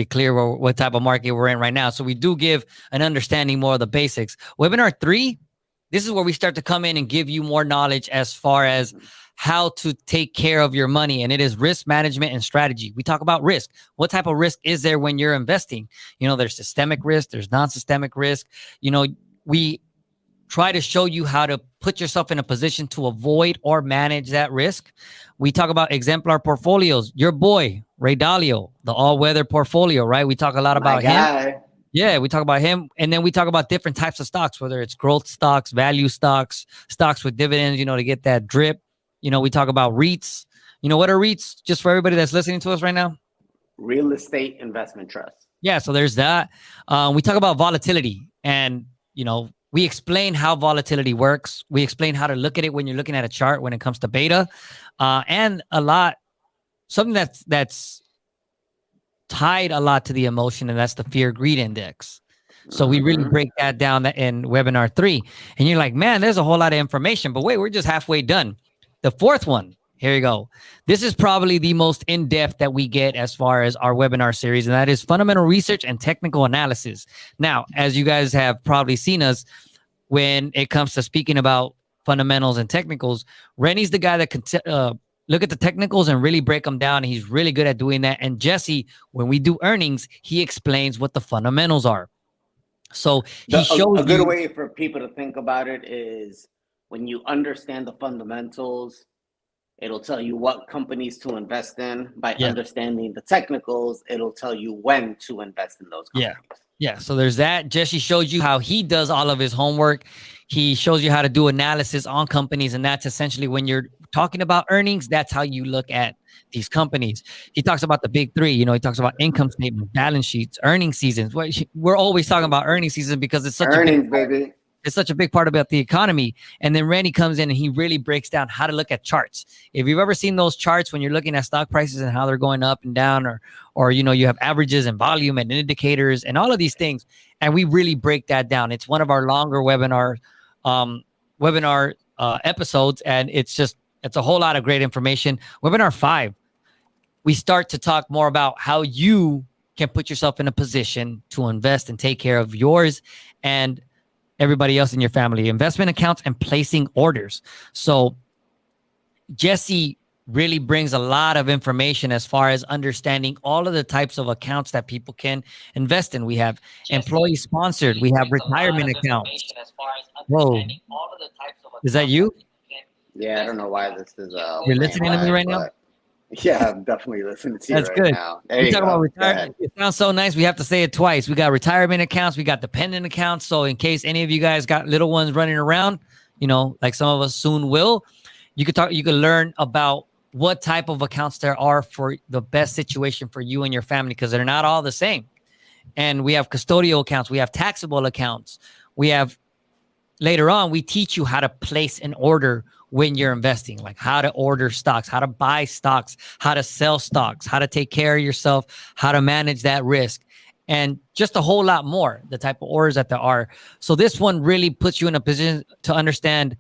clear what type of market we're in right now. So we do give an understanding more of the basics. Webinar 3, this is where we start to come in and give you more knowledge as far as how to take care of your money. And it is risk management and strategy. We talk about risk. What type of risk is there when you're investing? There's systemic risk, there's non-systemic risk. We try to show you how to put yourself in a position to avoid or manage that risk. We talk about exemplar portfolios. Your boy, Ray Dalio, the all-weather portfolio, right? We talk a lot about him. Yeah, we talk about him. And then we talk about different types of stocks, whether it's growth stocks, value stocks, stocks with dividends, to get that drip. We talk about REITs. What are REITs? Just for everybody that's listening to us right now? Real estate investment trust. Yeah, so there's that. We talk about volatility, and, we explain how volatility works. We explain how to look at it when you're looking at a chart when it comes to beta. And something that's tied a lot to the emotion, and that's the fear-greed index. So we really break that down in webinar 3. And you're like, man, there's a whole lot of information, but wait, we're just halfway done. The fourth one, here you go. This is probably the most in-depth that we get as far as our webinar series, and that is fundamental research and technical analysis. Now, as you guys have probably seen us, when it comes to speaking about fundamentals and technicals, Rennie's the guy that can look at the technicals and really break them down. And he's really good at doing that. And Jesse, when we do earnings, he explains what the fundamentals are. So he shows a good way for people to think about it is when you understand the fundamentals, it'll tell you what companies to invest in. By understanding the technicals, it'll tell you when to invest in those companies. Yeah, so there's that. Jesse shows you how he does all of his homework. He shows you how to do analysis on companies, and that's essentially when you're talking about earnings, that's how you look at these companies. He talks about the big 3. He talks about income statements, balance sheets, earnings seasons. We're always talking about earnings season because it's such it's such a big part about the economy. And then Randy comes in and he really breaks down how to look at charts. If you've ever seen those charts when you're looking at stock prices and how they're going up and down, or you have averages and volume and indicators and all of these things, and we really break that down. It's one of our longer webinar episodes, and it's a whole lot of great information. Webinar 5, we start to talk more about how you can put yourself in a position to invest and take care of yours and everybody else in your family, investment accounts and placing orders. So Jesse really brings a lot of information as far as understanding all of the types of accounts that people can invest in. We have employee sponsored, we have retirement accounts. Whoa, is that you? Yeah, I don't know why this is. You're listening to me right now? Yeah, I'm definitely listening to you That's right good. now. There We you talk go. about Go retirement. It sounds so nice. We have to say it twice. We got retirement accounts. We got dependent accounts. So in case any of you guys got little ones running around, you know, like some of us soon will, you could learn about what type of accounts there are for the best situation for you and your family, because they're not all the same. And we have custodial accounts. We have taxable accounts. We have, later on, we teach you how to place an order when you're investing, like how to order stocks, how to buy stocks, how to sell stocks, how to take care of yourself, how to manage that risk, and just a whole lot more, the type of orders that there are. So this one really puts you in a position to understand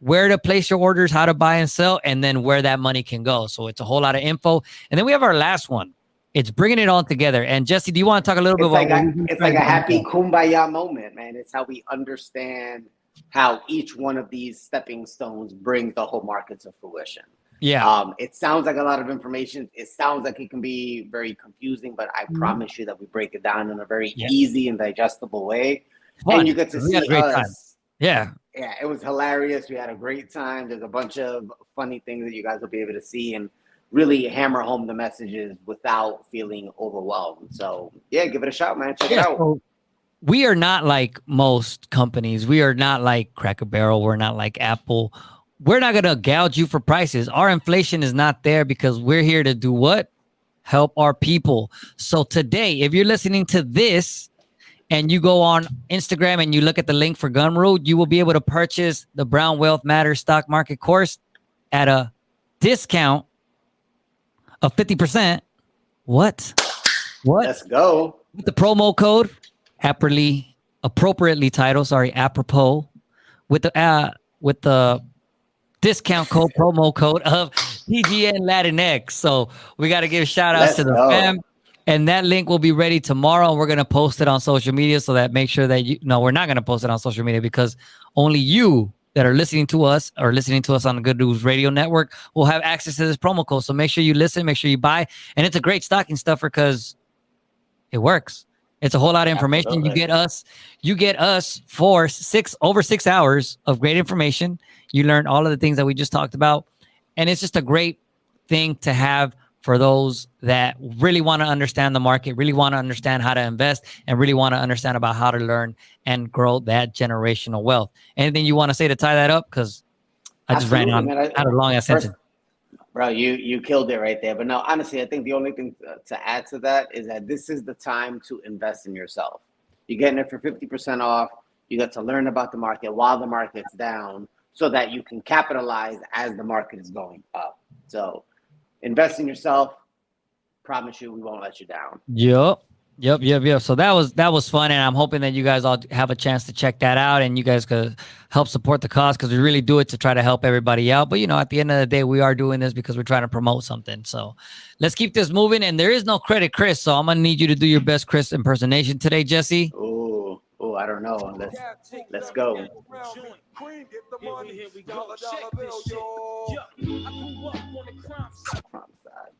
where to place your orders, how to buy and sell, and then where that money can go. So it's a whole lot of info. And then we have our last one. It's bringing it all together. And Jesse, do you want to talk a little bit about it's like a happy kumbaya moment, man. It's how we understand how each one of these stepping stones brings the whole market to fruition. Yeah. It sounds like a lot of information. It sounds like it can be very confusing, but I promise you that we break it down in a very easy and digestible way. Fun. And you get to see us. Time. Yeah. Yeah, it was hilarious. We had a great time. There's a bunch of funny things that you guys will be able to see and really hammer home the messages without feeling overwhelmed. So yeah, give it a shot, man. Check it out. So we are not like most companies. We are not like Cracker Barrel. We're not like Apple. We're not going to gouge you for prices. Our inflation is not there because we're here to do what? Help our people. So today, if you're listening to this and you go on Instagram and you look at the link for Gumroad, you will be able to purchase the Brown Wealth Matters stock market course at a discount of 50%. What? Let's go. With the promo code appropriately titled, apropos, with the discount code, promo code of TGN Latinx. So we got to give shout outs to the fam. And that link will be ready tomorrow. And we're going to post it on social media so that make sure that we're not going to post it on social media because only you that are listening to us or listening to us on the Good News Radio Network will have access to this promo code. So make sure you listen, make sure you buy. And it's a great stocking stuffer because it works. It's a whole lot of information. Absolutely. You get us for over 6 hours of great information. You learn all of the things that we just talked about. And it's just a great thing to have for those that really want to understand the market, really want to understand how to invest, and really want to understand about how to learn and grow that generational wealth. Anything you want to say to tie that up? Because I just ran on out of long ass sentence. Bro, you killed it right there. But no, honestly, I think the only thing to add to that is that this is the time to invest in yourself. You're getting it for 50% off. You get to learn about the market while the market's down so that you can capitalize as the market is going up. So invest in yourself. Promise you we won't let you down. Yep. So that was fun, and I'm hoping that you guys all have a chance to check that out, and you guys could help support the cause because we really do it to try to help everybody out. But at the end of the day, we are doing this because we're trying to promote something. So let's keep this moving. And there is no credit, Chris. So I'm gonna need you to do your best Chris impersonation today, Jesse. Oh, I don't know. Let's go.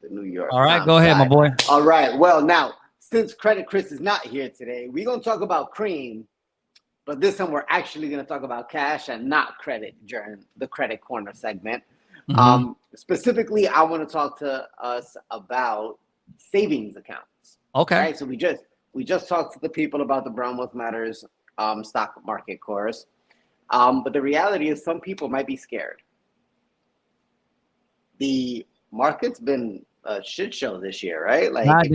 The New York. All right, go ahead, my boy. All right. Well, now, since Credit Chris is not here today, we're going to talk about cream, but this time we're actually going to talk about cash and not credit during the Credit Corner segment. Mm-hmm. Specifically, I want to talk to us about savings accounts. Okay. Right? So we just talked to the people about the Brown Wealth Matters stock market course. But the reality is some people might be scared. The market's been a shit show this year, right? Like,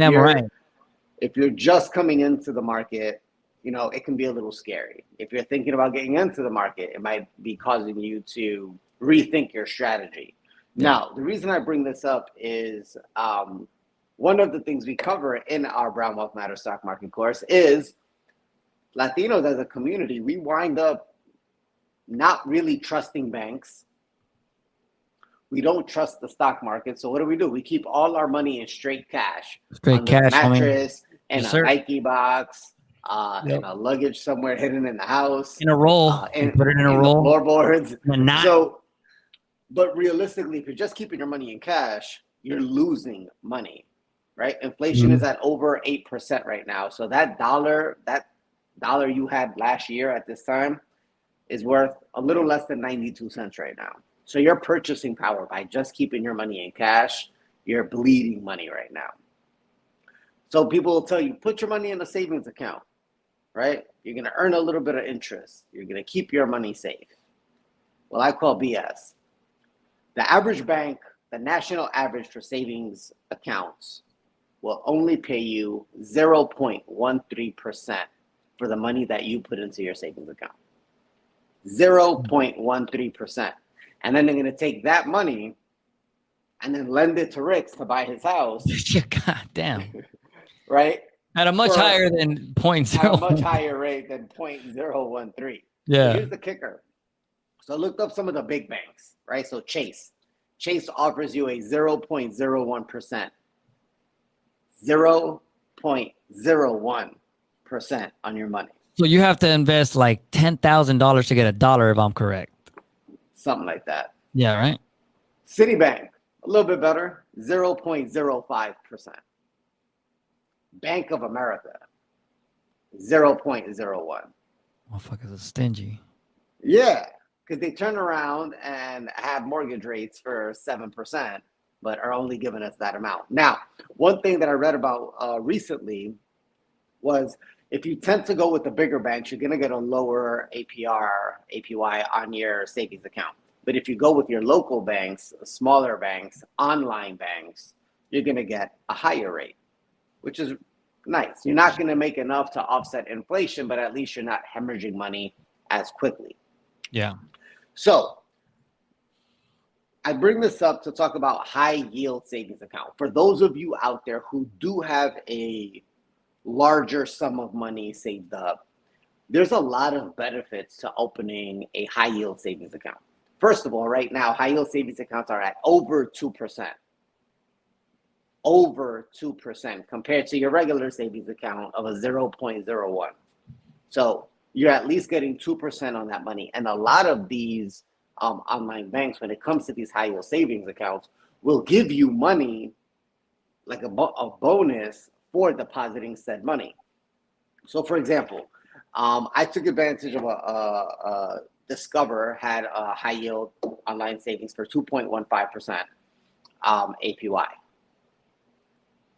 if you're just coming into the market, it can be a little scary. If you're thinking about getting into the market, it might be causing you to rethink your strategy. Yeah. Now, the reason I bring this up is one of the things we cover in our Brown Wealth Matters stock market course is Latinos as a community, we wind up not really trusting banks. We don't trust the stock market. So what do? We keep all our money in straight cash. Straight cash, mattress, and yes, a sir. Nike box, and a luggage somewhere hidden in the house. In a roll. And put it in a roll. The floorboards. So, but realistically, if you're just keeping your money in cash, you're losing money, right? Inflation is at over 8% right now. So that dollar you had last year at this time is worth a little less than 92 cents right now. So your purchasing power by just keeping your money in cash, you're bleeding money right now. So people will tell you, put your money in a savings account, right? You're going to earn a little bit of interest. You're going to keep your money safe. Well, I call BS. The average bank, the national average for savings accounts will only pay you 0.13% for the money that you put into your savings account. 0.13%. And then they're going to take that money and then lend it to Rick to buy his house. God damn. Right? At a much higher than 0.0. At a much higher rate than 0.013. Yeah. So here's the kicker. So I looked up some of the big banks, right? So Chase offers you a 0.01%. 0.01% on your money. So you have to invest like $10,000 to get $1, if I'm correct. Something like that. Yeah, right? Citibank, a little bit better, 0.05%. Bank of America, 0.01. Motherfuckers are stingy. Yeah, because they turn around and have mortgage rates for 7%, but are only giving us that amount. Now, one thing that I read about recently was if you tend to go with the bigger banks, you're going to get a lower APY on your savings account. But if you go with your local banks, smaller banks, online banks, you're going to get a higher rate, which is nice. You're not going to make enough to offset inflation, but at least you're not hemorrhaging money as quickly. Yeah. So I bring this up to talk about high yield savings account. For those of you out there who do have a larger sum of money saved up, there's a lot of benefits to opening a high yield savings account. First of all, right now, high yield savings accounts are at over 2%. Over 2% compared to your regular savings account of a 0.01. So you're at least getting 2% on that money. And a lot of these online banks, when it comes to these high yield savings accounts, will give you money like a bonus for depositing said money. So for example, I took advantage of Discover had a high yield online savings for 2.15% APY.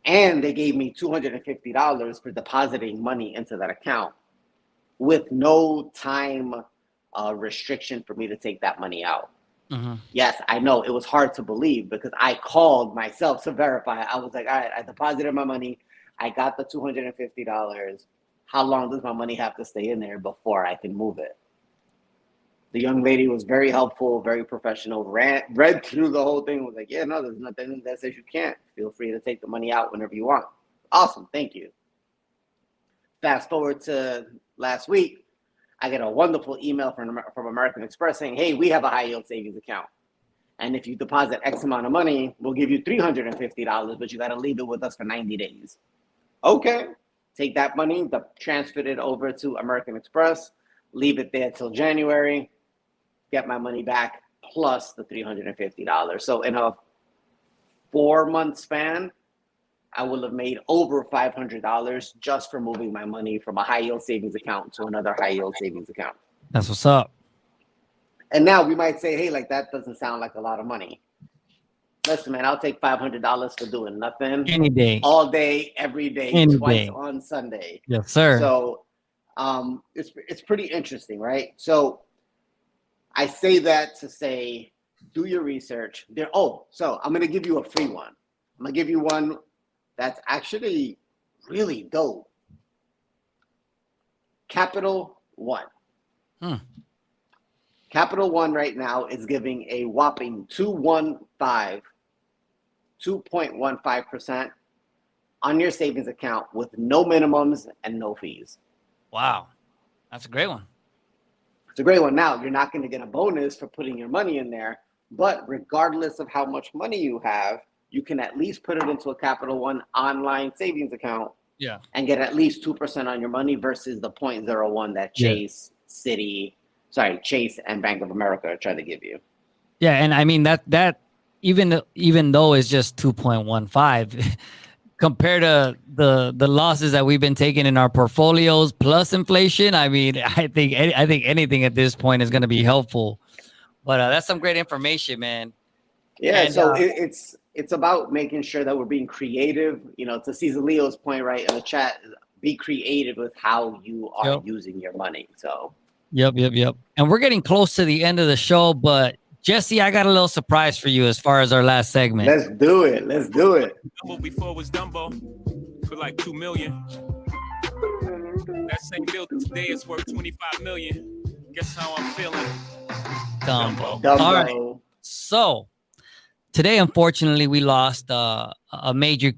And they gave me $250 for depositing money into that account with no time restriction for me to take that money out. Mm-hmm. Yes, I know it was hard to believe because I called myself to verify. I was like, all right, I deposited my money. I got the $250. How long does my money have to stay in there before I can move it? The young lady was very helpful, very professional, read through the whole thing, was like, yeah, no, there's nothing that says you can't. Feel free to take the money out whenever you want. Awesome, thank you. Fast forward to last week, I get a wonderful email from American Express saying, hey, we have a high yield savings account. And if you deposit X amount of money, we'll give you $350, but you got to leave it with us for 90 days. Okay, take that money, transfer it over to American Express, leave it there till January, get my money back plus the $350. So in a 4-month span, I will have made over $500 just for moving my money from a high yield savings account to another high yield savings account. That's what's up. And now we might say, hey, like that doesn't sound like a lot of money. Listen, man, I'll take $500 for doing nothing. Any day. All day, every day, Any twice day. on Sunday. Yes, sir. So it's pretty interesting, right? So I say that to say, do your research. So I'm going to give you a free one. I'm going to give you one that's actually really dope. Capital One. Capital One right now is giving a whopping 2.15% on your savings account with no minimums and no fees. Wow. That's a great one. It's a great one. Now, you're not going to get a bonus for putting your money in there, But regardless of how much money you have, you can at least put it into a Capital One online savings account. Yeah. And get at least 2% on your money versus the 0.01 that Chase, Chase and Bank of America are trying to give you. Yeah, and I mean that even though it's just 2.15 compared to the losses that we've been taking in our portfolios plus inflation, I mean, I think anything at this point is going to be helpful. But that's some great information, man. Yeah, and, so it's about making sure that we're being creative. You know, to Cesar Leo's point, right, in the chat, be creative with how you are using your money. So. Yep. And we're getting close to the end of the show, but Jesse, I got a little surprise for you as far as our last segment. Let's do it. Dumbo before it was Dumbo for like $2 million. That same building today is worth $25 million. Guess how I'm feeling? Dumbo. All right. So today, unfortunately, we lost a major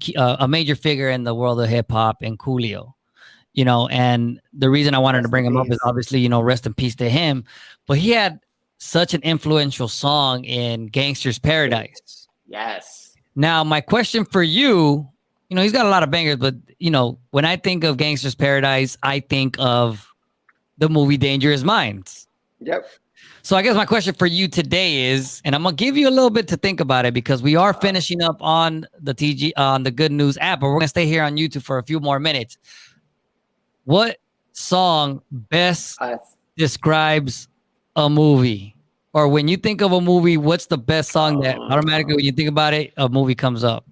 figure in the world of hip hop, and Coolio. You know, and the reason I wanted to bring him up is obviously, you know, rest in peace to him. But he had such an influential song in Gangsta's Paradise. Yes. Now, my question for you, you know, he's got a lot of bangers, but, you know, when I think of Gangsta's Paradise, I think of the movie Dangerous Minds. Yep. So I guess my question for you today is, and I'm going to give you a little bit to think about it because we are finishing up on the on the Good News app, but we're going to stay here on YouTube for a few more minutes. What song best describes a movie? Or when you think of a movie, what's the best song that automatically when you think about it, a movie comes up?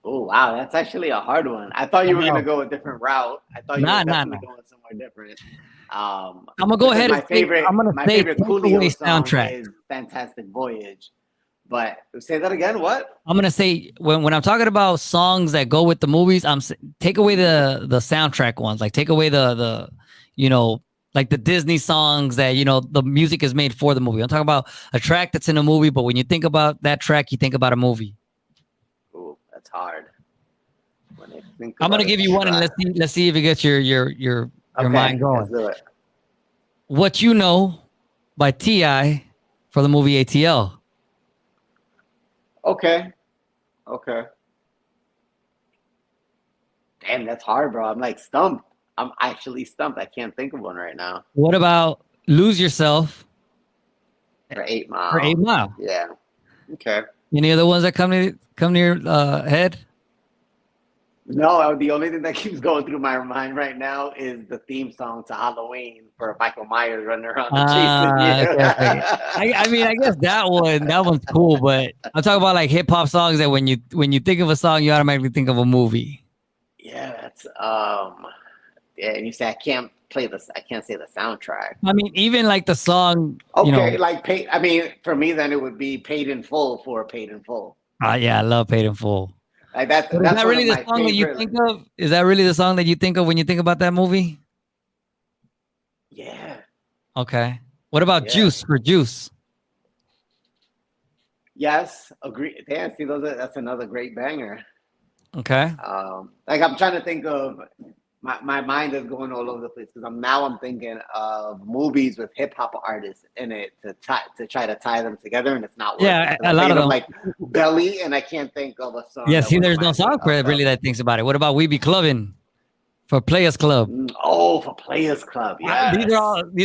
Oh, wow. That's actually a hard one. I thought you were going to go a different route. I thought you were definitely going somewhere different. I'm going to go ahead and my favorite Coolio soundtrack is Fantastic Voyage. But say that again. What? I'm gonna say when I'm talking about songs that go with the movies, take away the soundtrack ones. Like take away the you know, like the Disney songs that, you know, the music is made for the movie. I'm talking about a track that's in a movie, but when you think about that track, you think about a movie. Ooh, that's hard. I'm gonna give you one, and let's see if it gets your mind going. Let's do it. What You Know by T.I. for the movie ATL. Okay. Damn, that's hard, bro. I'm like stumped. I'm actually stumped. I can't think of one right now. What about Lose Yourself? For 8 Mile. For 8 Mile. Yeah. Okay. Any other ones that come to your head? No, the only thing that keeps going through my mind right now is the theme song to Halloween for Michael Myers running around chasing you. Okay. I mean, I guess that one's cool, but I'm talking about like hip hop songs that when you think of a song, you automatically think of a movie. Yeah, that's yeah, and you say I can't say the soundtrack. I mean, even like the song. Okay, you know, like I mean, for me, then it would be Paid in Full for Paid in Full. Yeah, I love Paid in Full. Like that's is that really the song that you think of? Is that really the song that you think of when you think about that movie? Yeah. Okay. What about Juice for Juice? Yes, agree. Damn, see, that's another great banger. Okay. Like I'm trying to think of my mind is going all over the place because I'm thinking of movies with hip hop artists in it to try to tie them together, and it's not working. Yeah, a lot of them like Belly, and I can't think of a song. Yeah, see, there's no song for it really that thinks about it. What about We Be Clubbing for Players Club? Oh, for Players Club, yeah. These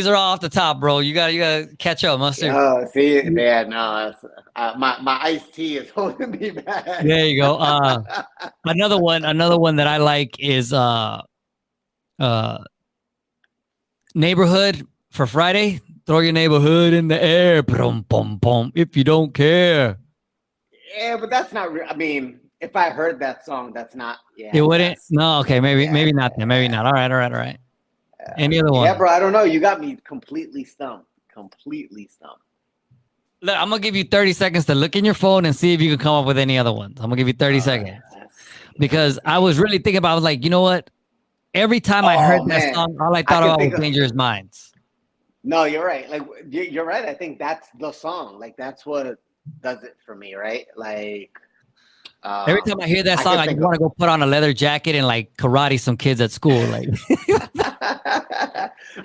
are all off the top, bro. You gotta catch up, Mustard. Oh, see, yeah, no, my iced tea is holding me back. There you go. Another one that I like is Neighborhood for Friday. Throw your neighborhood in the air, boom, boom, boom. If you don't care. Yeah, but that's not real. I mean, if I heard that song, that's not. Yeah, it wouldn't. No, okay, maybe not then. Maybe not. All right. Any other one? Yeah, bro. I don't know. You got me completely stumped. Look, I'm gonna give you 30 seconds to look in your phone and see if you can come up with any other ones. I'm gonna give you 30 seconds because I was really thinking about. I was like, you know what? Every time I heard that song, all I thought about was Dangerous Minds. No, you're right. Like you're right. I think that's the song. Like that's what does it for me, right? Like every time I hear that song, I just want to go put on a leather jacket and like karate some kids at school. Like,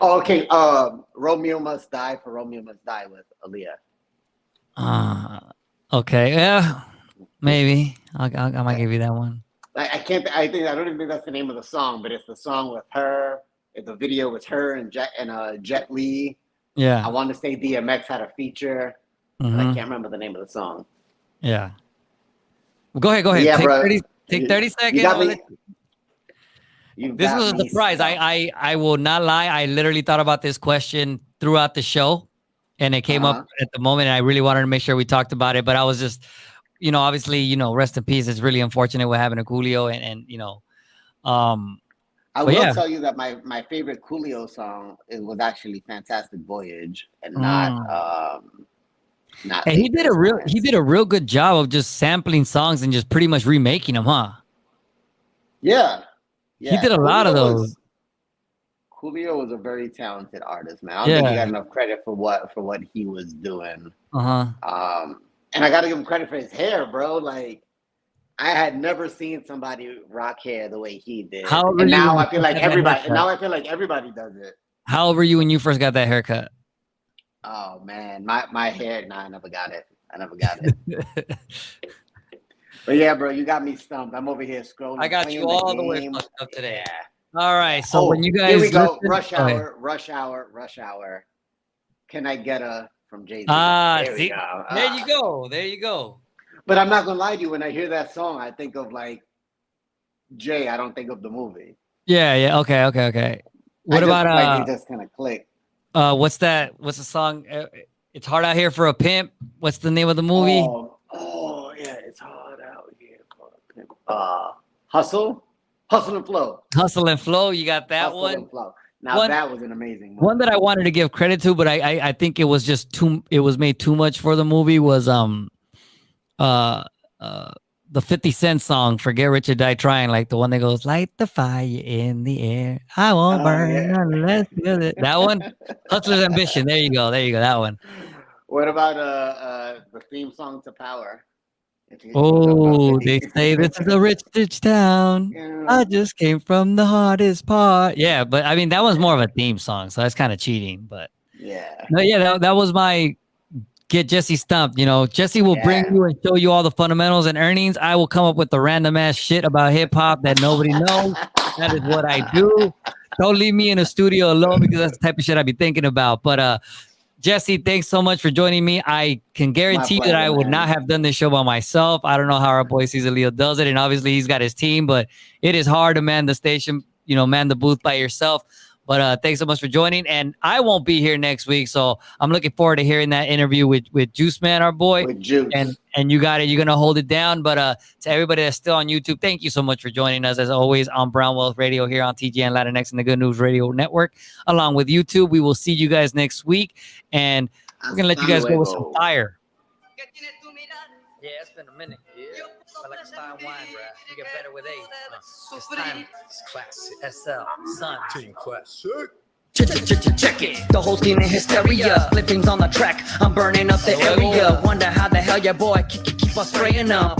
okay. Romeo Must Die for Romeo Must Die with Aaliyah. Okay. Yeah. Maybe. I might give you that one. I don't even think that's the name of the song, but it's the song with her. The video with her and Jet Li. Yeah. I want to say DMX had a feature. But I can't remember the name of the song. Yeah. Well, go ahead. Yeah, take 30 seconds. This was a surprise. I will not lie. I literally thought about this question throughout the show, and it came up at the moment. And I really wanted to make sure we talked about it, but I was just, obviously, rest in peace. It's really unfortunate what happened to Coolio, and I will tell you that my favorite Coolio song was actually "Fantastic Voyage" and not. And he did a real good job of just sampling songs and just pretty much remaking them, huh? Yeah. He did a lot of those. Coolio was a very talented artist, man. I don't think he got enough credit for what he was doing. And I got to give him credit for his hair, bro. Like, I had never seen somebody rock hair the way he did. Now I feel like everybody does it. How old were you when you first got that haircut? Oh man, my hair. Nah, I never got it. But yeah, bro, you got me stumped. I'm over here scrolling. I got you all the way fucked up today. Yeah. All right. So when you guys here we go. Rush hour. Can I get a from Jay-Z? There you go. But I'm not gonna lie to you. When I hear that song, I think of like Jay. I don't think of the movie. Yeah. Okay. What about it just kind of clicked. What's that? What's the song? It's Hard Out Here for a Pimp. What's the name of the movie? Oh yeah, it's hard out here for a pimp. Hustle and Flow. Hustle and Flow. You got that Hustle one. And Flow. Now that was an amazing movie. One that I wanted to give credit to, but I think it was just it was made too much for the movie was the 50 Cent song for Get Rich or Die Trying, like the one that goes, light the fire in the air. I won't burn unless you feel it. That one? Hustler's Ambition. There you go. That one. What about the theme song to Power? Oh, they say this is a rich town. Yeah. I just came from the hardest part. Yeah, but I mean, that one's more of a theme song, so that's kind of cheating. But that was my get Jesse stumped. Jesse will bring you and show you all the fundamentals and earnings. I will come up with the random ass shit about hip hop that nobody knows. That is what I do. Don't leave me in a studio alone because that's the type of shit I be thinking about. But Jesse, thanks so much for joining me. I can guarantee that I would not have done this show by myself. I don't know how our boy Cesar Leo does it, and obviously he's got his team, but it is hard to man the station, man the booth by yourself. But thanks so much for joining, and I won't be here next week, so I'm looking forward to hearing that interview with Juice Man, our boy. With Juice. And you got it. You're gonna hold it down. But to everybody that's still on YouTube, thank you so much for joining us as always on Brown Wealth Radio here on TGN Latinx and the Good News Radio Network, along with YouTube. We will see you guys next week, and we're gonna let you guys go with some fire. Yeah, it's been a minute. Yeah. I like fine wine, bro. You get better with age. It's time. It's classic. SL, Sun. Team Classic. Check it. The whole scene in hysteria. Flippings on the track. I'm burning up the area. Wonder how the hell your boy keep on spraying up.